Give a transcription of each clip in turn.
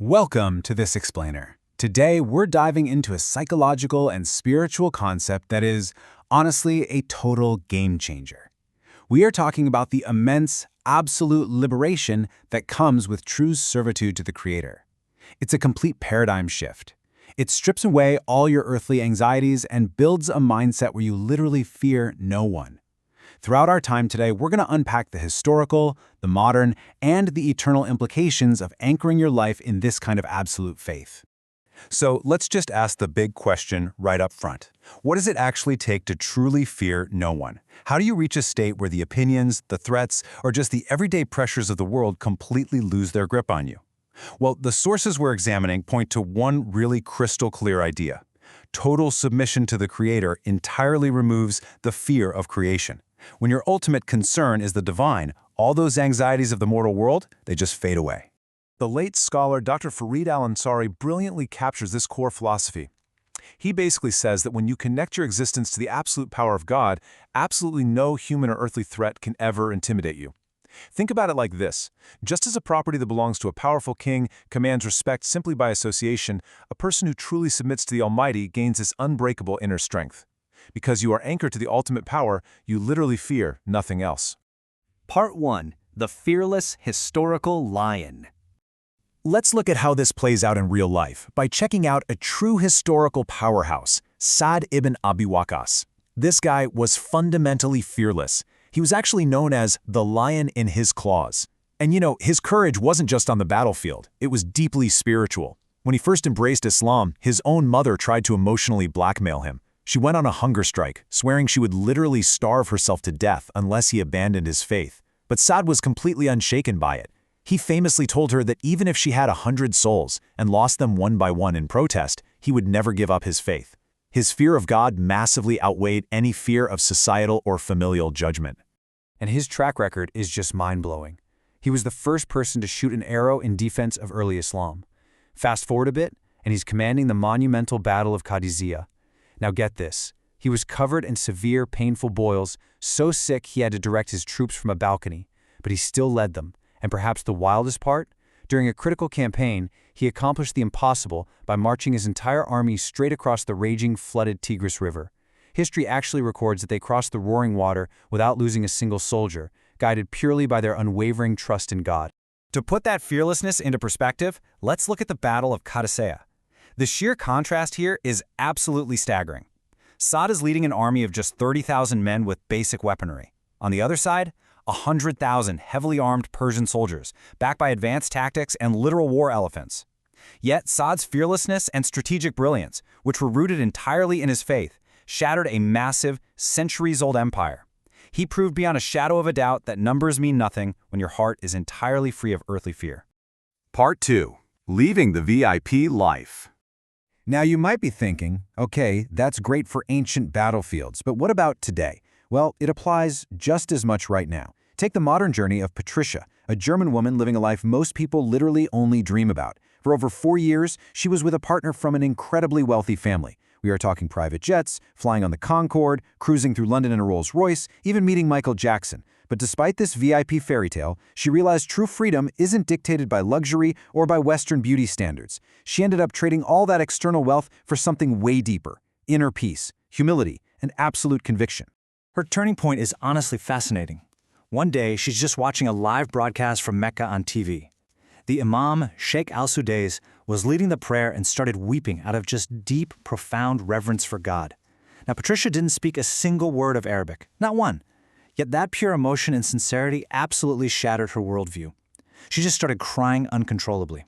Welcome to This Explainer. Today, we're diving into a psychological and spiritual concept that is, honestly, a total game changer. We are talking about the immense, absolute liberation that comes with true servitude to the Creator. It's a complete paradigm shift. It strips away all your earthly anxieties and builds a mindset where you literally fear no one. Throughout our time today, we're going to unpack the historical, the modern, and the eternal implications of anchoring your life in this kind of absolute faith. So let's just ask the big question right up front. What does it actually take to truly fear no one? How do you reach a state where the opinions, the threats, or just the everyday pressures of the world completely lose their grip on you? Well, the sources we're examining point to one really crystal clear idea. Total submission to the Creator entirely removes the fear of creation. When your ultimate concern is the divine, all those anxieties of the mortal world, they just fade away. The late scholar Dr. Farid Ansari brilliantly captures this core philosophy. He basically says that when you connect your existence to the absolute power of God, absolutely no human or earthly threat can ever intimidate you. Think about it like this. Just as a property that belongs to a powerful king commands respect simply by association, a person who truly submits to the Almighty gains this unbreakable inner strength. Because you are anchored to the ultimate power, you literally fear nothing else. Part 1. The Fearless Historical Lion. Let's look at how this plays out in real life by checking out a true historical powerhouse, Sa'd ibn Abi Waqqas. This guy was fundamentally fearless. He was actually known as the lion in his claws. And his courage wasn't just on the battlefield, it was deeply spiritual. When he first embraced Islam, his own mother tried to emotionally blackmail him. She went on a hunger strike, swearing she would literally starve herself to death unless he abandoned his faith. But Sa'd was completely unshaken by it. He famously told her that even if she had 100 souls and lost them one by one in protest, he would never give up his faith. His fear of God massively outweighed any fear of societal or familial judgment. And his track record is just mind-blowing. He was the first person to shoot an arrow in defense of early Islam. Fast forward a bit, and he's commanding the monumental Battle of Qadisiyah. Now get this, he was covered in severe, painful boils, so sick he had to direct his troops from a balcony, but he still led them. And perhaps the wildest part? During a critical campaign, he accomplished the impossible by marching his entire army straight across the raging, flooded Tigris River. History actually records that they crossed the roaring water without losing a single soldier, guided purely by their unwavering trust in God. To put that fearlessness into perspective, let's look at the Battle of Qadisiyah. The sheer contrast here is absolutely staggering. Sa'd is leading an army of just 30,000 men with basic weaponry. On the other side, 100,000 heavily armed Persian soldiers, backed by advanced tactics and literal war elephants. Yet Sa'd's fearlessness and strategic brilliance, which were rooted entirely in his faith, shattered a massive, centuries-old empire. He proved beyond a shadow of a doubt that numbers mean nothing when your heart is entirely free of earthly fear. Part 2. Leaving the VIP life. Now you might be thinking, okay, that's great for ancient battlefields, but what about today? Well, it applies just as much right now. Take the modern journey of Patricia, a German woman living a life most people literally only dream about. For over 4 years, she was with a partner from an incredibly wealthy family. We are talking private jets, flying on the Concorde, cruising through London in a Rolls-Royce, even meeting Michael Jackson. But despite this VIP fairy tale, she realized true freedom isn't dictated by luxury or by Western beauty standards. She ended up trading all that external wealth for something way deeper: inner peace, humility, and absolute conviction. Her turning point is honestly fascinating. One day, she's just watching a live broadcast from Mecca on TV. The Imam, Sheikh al-Sudais, was leading the prayer and started weeping out of just deep, profound reverence for God. Now, Patricia didn't speak a single word of Arabic, not one. Yet that pure emotion and sincerity absolutely shattered her worldview. She just started crying uncontrollably.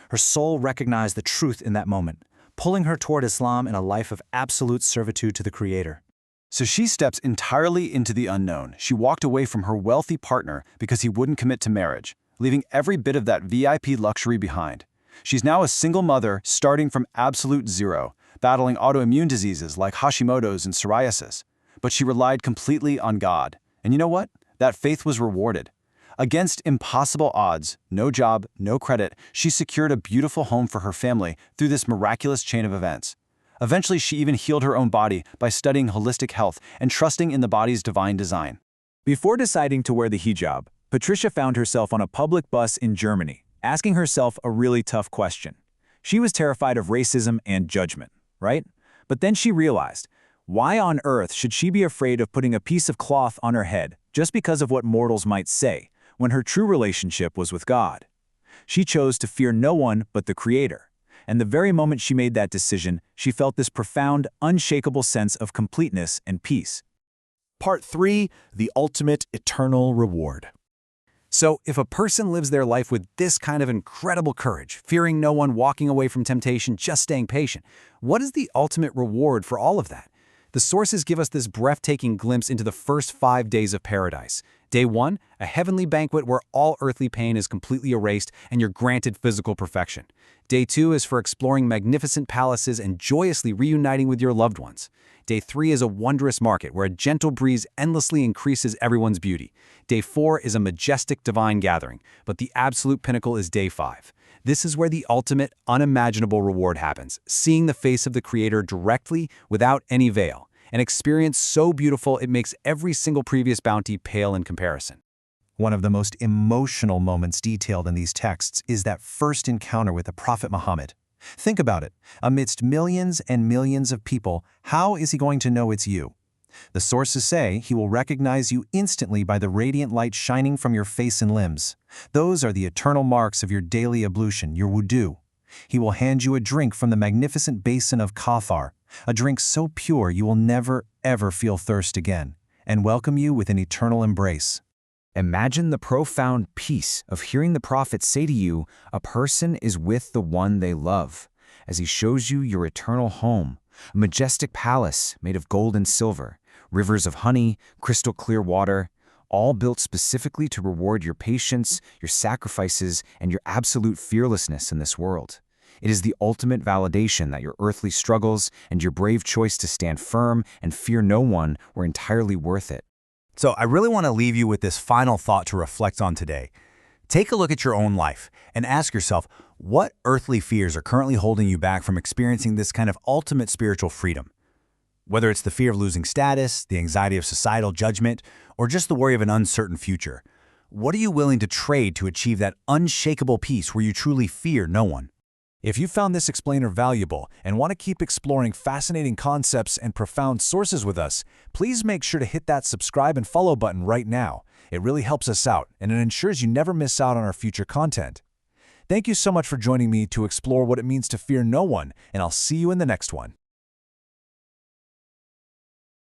Her soul recognized the truth in that moment, pulling her toward Islam and a life of absolute servitude to the Creator. So she steps entirely into the unknown. She walked away from her wealthy partner because he wouldn't commit to marriage, leaving every bit of that VIP luxury behind. She's now a single mother starting from absolute zero, battling autoimmune diseases like Hashimoto's and psoriasis. But she relied completely on God. And you know what? That faith was rewarded. Against impossible odds, no job, no credit, she secured a beautiful home for her family through this miraculous chain of events. Eventually, she even healed her own body by studying holistic health and trusting in the body's divine design. Before deciding to wear the hijab, Patricia found herself on a public bus in Germany, asking herself a really tough question. She was terrified of racism and judgment, right? But then she realized, why on earth should she be afraid of putting a piece of cloth on her head just because of what mortals might say, when her true relationship was with God? She chose to fear no one but the Creator. And the very moment she made that decision, she felt this profound, unshakable sense of completeness and peace. Part 3, the ultimate eternal reward. So, if a person lives their life with this kind of incredible courage, fearing no one, walking away from temptation, just staying patient, what is the ultimate reward for all of that? The sources give us this breathtaking glimpse into the first 5 days of paradise. Day 1, a heavenly banquet where all earthly pain is completely erased and you're granted physical perfection. Day 2 is for exploring magnificent palaces and joyously reuniting with your loved ones. Day 3 is a wondrous market where a gentle breeze endlessly increases everyone's beauty. Day 4 is a majestic divine gathering, but the absolute pinnacle is Day 5. This is where the ultimate, unimaginable reward happens, seeing the face of the Creator directly without any veil, an experience so beautiful it makes every single previous bounty pale in comparison. One of the most emotional moments detailed in these texts is that first encounter with the Prophet Muhammad. Think about it. Amidst millions and millions of people, how is he going to know it's you? The sources say he will recognize you instantly by the radiant light shining from your face and limbs. Those are the eternal marks of your daily ablution, your wudu. He will hand you a drink from the magnificent basin of Kawthar, a drink so pure you will never, ever feel thirst again, and welcome you with an eternal embrace. Imagine the profound peace of hearing the Prophet say to you, a person is with the one they love, as he shows you your eternal home, a majestic palace made of gold and silver, rivers of honey, crystal clear water, all built specifically to reward your patience, your sacrifices, and your absolute fearlessness in this world. It is the ultimate validation that your earthly struggles and your brave choice to stand firm and fear no one were entirely worth it. So I really want to leave you with this final thought to reflect on today. Take a look at your own life and ask yourself, what earthly fears are currently holding you back from experiencing this kind of ultimate spiritual freedom? Whether it's the fear of losing status, the anxiety of societal judgment, or just the worry of an uncertain future, what are you willing to trade to achieve that unshakable peace where you truly fear no one? If you found this explainer valuable and want to keep exploring fascinating concepts and profound sources with us, please make sure to hit that subscribe and follow button right now. It really helps us out, and it ensures you never miss out on our future content. Thank you so much for joining me to explore what it means to fear no one, and I'll see you in the next one.